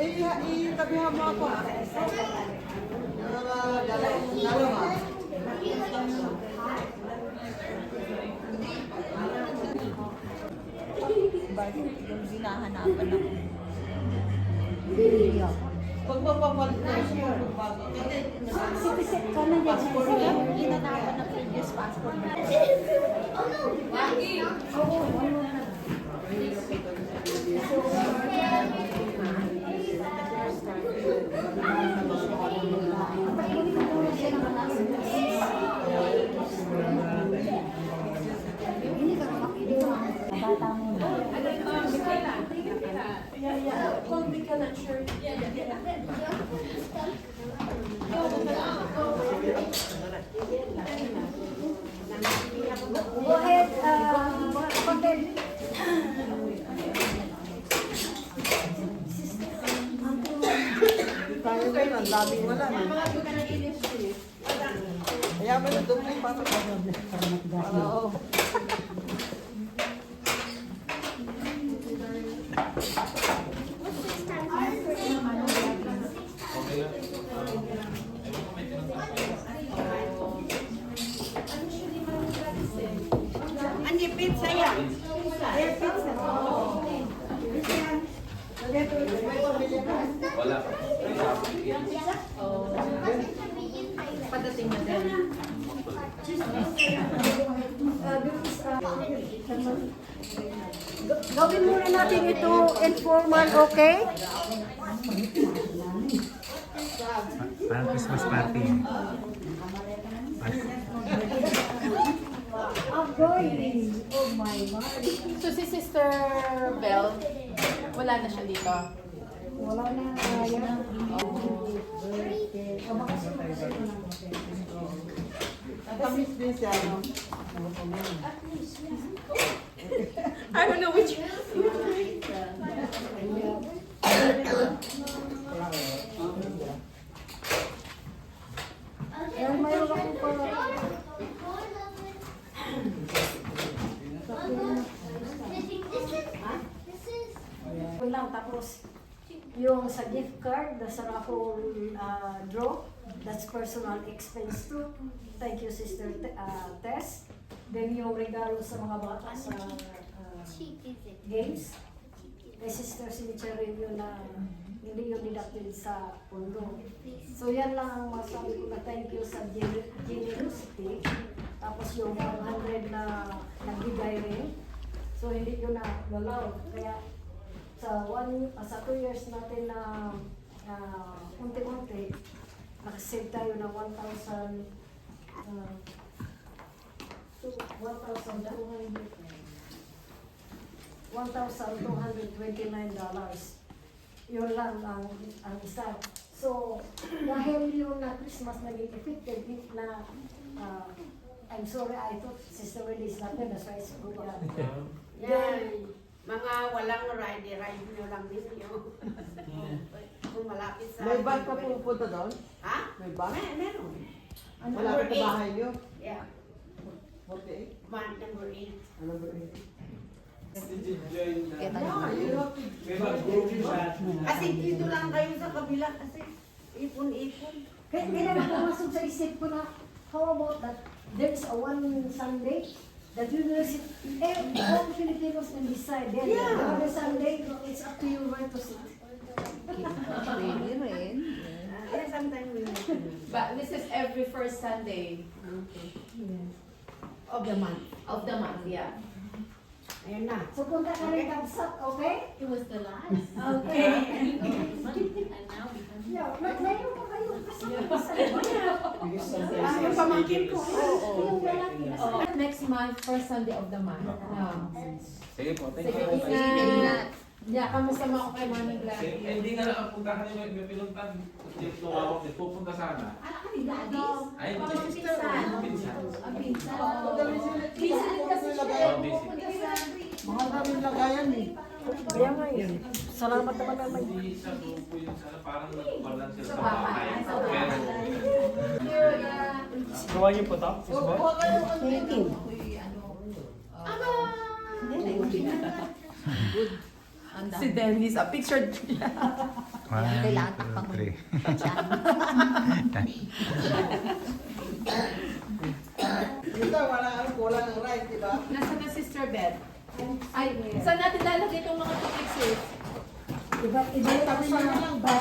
Itabihan mo ako. Dalawa. Bakit yung hinahanapan ako? Pag mapapalit na siya, bago. Sipisit ka na dyan. Hinanapan ng previous passport. Bata mo na. Go ahead, Kapatid. Tayo kayo, ang daming wala. Kaya mo na doon yung pasok. Oo. Andi pizza yan. Wala. Padating na din. Gawin muna natin ito informal, okay? Parang Christmas party. Oh my God. So si Sister Belle, wala na siya dito. Wala na kaya. Natamis din siya, no? I don't know which. Kaya mayroon akong para. Yun lang, tapos yung sa gift card, nasa raffle draw, that's personal expense too. Thank you, Sister Tess. Then yung regalo sa mga bata sa games. Kay Sister Sinicherin yun na hindi yun deducted sa pondo. So yan lang ang masabi ko na thank you sa generosity. Tapos yung 100 na nagbigay rin. So hindi yun na lalaw. Kaya sa 2 years natin na unti-unti, nakasave tayo ng 1,229 $1,229. Yun lang ang isa. So, dahil yung na Christmas naging effective na I'm sorry, I thought Sister Wendy is not there, that's why it's good. Yan. Mga walang ride nyo lang din nyo. Kung malapit sa... May bus ka pupunta doon? Ha? May bus? Meron. Malapit sa bahay niyo? Yeah. 48? Man, number 8. Ano ba yun? Kita nyo. Kasi dito lang kayo sa kabila kasi ipon-ipon. Kaya na pumasok sa isip ko na, how about that there's a one Sunday that you will sit, all Filipinos can decide. Then Yeah. the other Sunday, it's up to you where to sit. Pwede rin. Yeah, sometimes we But this is every first Sunday of the month. of the month, yeah. Ayun na. So punta ka rin kapsat, okay? It was the last. Okay. And now because Yeah, mayroon pa kayo kasama sa Yung pamangkin ko. yung lalaki. Next month, first Sunday of the month. Sige po, thank Sige, you. ingat. Yeah, kamusta mo ako kay Manong Gladys? Hindi nga nakapuntahan yung may pinuntan. Yung tumawag niya, pupunta sana. anak ka ni Gladys? Ay, Parang hindi. pinsan. Pinsan. Pinsan. Busy din kasi siya. Oh, busy. Pupunta sa... Mahal namin lagayan eh. Kaya nga yun. Salamat naman naman. Hindi sa grupo yun sana, parang nagpalan sila Sa sa bahay. bahay. Sa Pero, Gawa niyo po to? Huwag kayo. Thank you. Aba! Si Dennis, picture. Kailangan takpang ko. Dito, kulang ang ride, di ba? Nasaan na Sister Beth? Ay, saan natin lalagay itong mga tubig, sis? Iba, iba Tabi sa na lang ba?